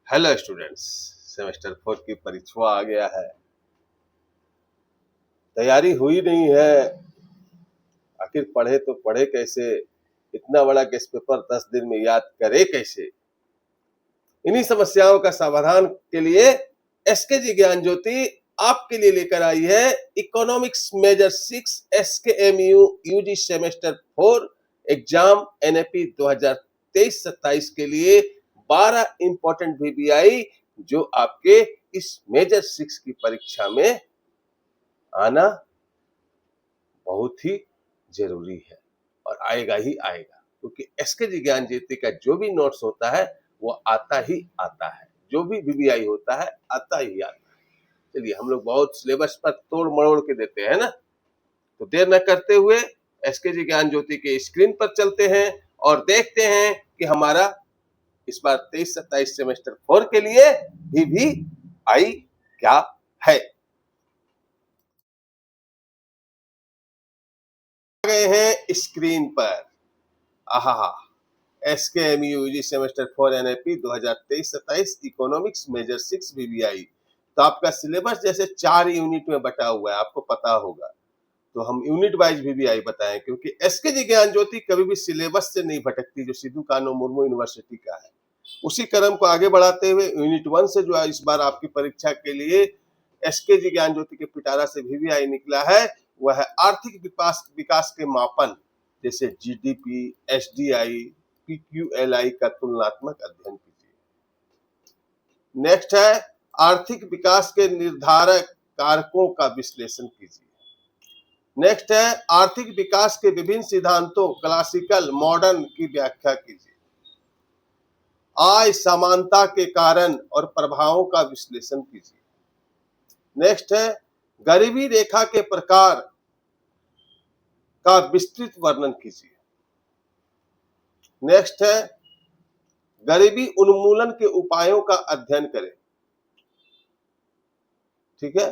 Hello students, semester 4 की परीक्षा आ गया है। तैयारी हुई नहीं है। आखिर पढ़े तो पढ़े कैसे? इतना बड़ा गेस्ट पेपर 10 दिन में याद करे कैसे? इन्हीं समस्याओं का समाधान के लिए एसकेजी ज्ञान ज्योति आपके लिए लेकर आई है economics major 6 SKMU UG semester 4 exam NAP 2023-27 के लिए 12 इंपॉर्टेंट वीबीआई जो आपके इस मेजर 6 की परीक्षा में आना बहुत ही जरूरी है और आएगा ही आएगा, क्योंकि एसकेजी ज्ञान ज्योति का जो भी नोट्स होता है वो आता ही आता है, जो भी वीबीआई होता है आता ही आता है। चलिए, हम लोग बहुत सिलेबस पर तोड़ मरोड़ के देते हैं ना, तो देर न करते हुए एसकेजी ज्ञान ज्योति के स्क्रीन पर चलते हैं और देखते हैं कि हमारा इस बार 23-27 सेमेस्टर 4 के लिए वीबीआई क्या है। गए हैं स्क्रीन पर। आहा, SKMU UG semester 4 NAP 2023-27 economics major 6 VBI. तो आपका सिलेबस जैसे 4 यूनिट में बटा हुआ है, आपको पता होगा, तो हम यूनिट वाइज वीबीआई बताएं, क्योंकि एसकेजी ज्ञान ज्योति कभी भी सिलेबस से नहीं भटकती, जो सिद्धू कान्हू मुर्मू यूनिवर्सिटी का है। उसी क्रम को आगे बढ़ाते हुए यूनिट 1 से जो है इस बार आपकी परीक्षा के लिए एसकेजी ज्ञान ज्योति के पिटारा से वीबीआई निकला है, वह है आर्थिक विकास के मापन, जैसे जीडीपी, एसडीआई, पीक्यूएलआई का तुलनात्मक अध्ययन कीजिए। नेक्स्ट है आर्थिक विकास के निर्धारक कारकों का विश्लेषण कीजिए। नेक्स्ट है आर्थिक विकास के विभिन्न सिद्धांतों क्लासिकल मॉडर्न की व्याख्या कीजिए। आय समानता के कारण और प्रभावों का विश्लेषण कीजिए। नेक्स्ट है गरीबी रेखा के प्रकार का विस्तृत वर्णन कीजिए। नेक्स्ट है गरीबी उन्मूलन के उपायों का अध्ययन करें। ठीक है,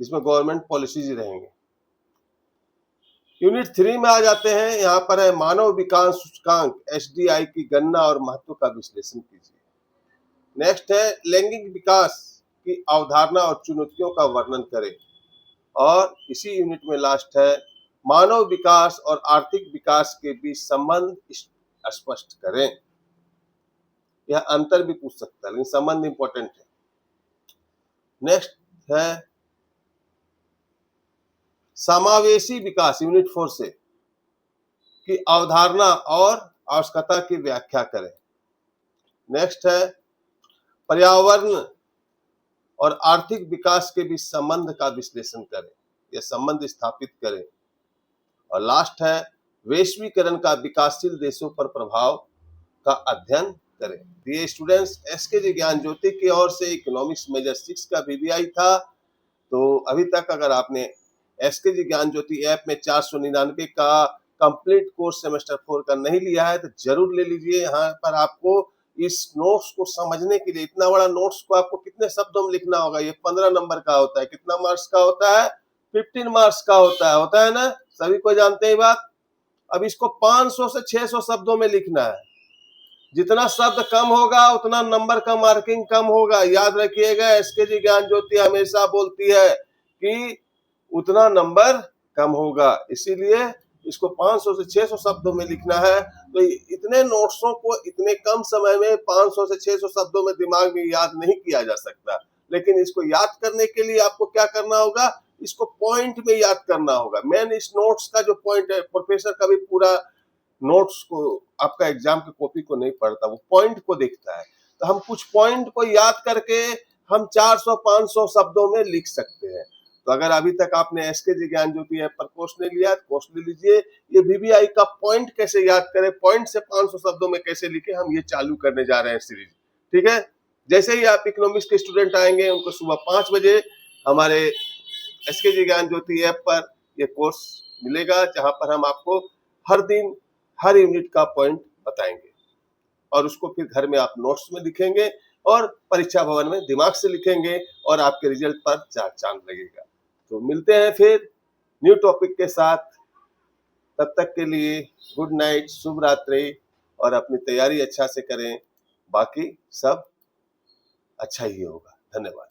इसमें गवर्नमेंट पॉलिसीज रहेंगे। यूनिट 3 में आ जाते हैं, यहाँ पर है मानव विकास सूचकांक एसडीआई की गणना और महत्व का विश्लेषण कीजिए। नेक्स्ट है लैंगिक विकास की अवधारणा और चुनौतियों का वर्णन करें। और इसी यूनिट में लास्ट है मानव विकास और आर्थिक विकास के बीच संबंध स्पष्ट करें। यह अंतर भी पूछ सकता है, लेकिन संबंध इंपॉर्टेंट है। नेक्स्ट है समावेशी विकास यूनिट 4 से की अवधारणा और आवश्यकता की व्याख्या करें। नेक्स्ट है पर्यावरण और आर्थिक विकास के बीच संबंध का विश्लेषण करें, यह संबंध स्थापित करें। और लास्ट है वैश्वीकरण का विकासशील देशों पर प्रभाव का अध्ययन करें। ये स्टूडेंट्स एसकेजी ज्ञान ज्योति की ओर से इकोनॉमिक्स मेजर 6 का वीबीआई था। तो अभी तक अगर आपने एसकेजी ज्ञान ज्योति ऐप में 499 का कंप्लीट कोर्स सेमेस्टर 4 का नहीं लिया है तो जरूर ले लीजिए। यहाँ पर आपको इस नोट्स को समझने के लिए, इतना बड़ा नोट्स को आपको कितने शब्दों में लिखना होगा, ये 15 नंबर का होता है। कितना मार्क्स का होता है? 15 मार्क्स का होता है ना, सभी को जानते हैं बात। अब इसको 500 से 600 शब्दों में लिखना है। जितना शब्द कम होगा उतना नंबर का मार्किंग कम होगा। याद रखिएगा, एसकेजी ज्ञान ज्योति हमेशा बोलती है कि उतना नंबर कम होगा, इसीलिए इसको 500 से 600 शब्दों में लिखना है। तो इतने नोट्सों को इतने कम समय में 500 से 600 शब्दों में दिमाग में याद नहीं किया जा सकता, लेकिन इसको याद करने के लिए आपको क्या करना होगा, इसको पॉइंट में याद करना होगा। मेन इस नोट्स का जो पॉइंट है, प्रोफेसर कभी पूरा नोट्स को, आपका एग्जाम की कॉपी को नहीं पढ़ता, वो पॉइंट को देखता है। तो हम कुछ पॉइंट को याद करके हम 400-500 शब्दों में लिख सकते हैं। तो अगर अभी तक आपने एसकेजी ज्ञान ज्योति ऐप पर कोर्स नहीं लिया, कोर्स ले लीजिए। ये वीबीआई का पॉइंट कैसे याद करें, पॉइंट से 500 शब्दों में कैसे लिखे, हम ये चालू करने जा रहे हैं सीरीज। ठीक है, जैसे ही आप इकोनॉमिक्स के स्टूडेंट आएंगे, उनको सुबह 5 बजे हमारे एसकेजी ज्ञान ज्योति ऐप पर ये कोर्स मिलेगा, जहां पर हम आपको हर दिन हर यूनिट का पॉइंट बताएंगे और उसको फिर घर में आप नोट्स में लिखेंगे और परीक्षा भवन में दिमाग से लिखेंगे और आपके रिजल्ट पर चार चांद लगेगा। तो मिलते हैं फिर न्यू टॉपिक के साथ। तब तक के लिए गुड नाइट, शुभ रात्रि, और अपनी तैयारी अच्छा से करें। बाकी सब अच्छा ही होगा। धन्यवाद।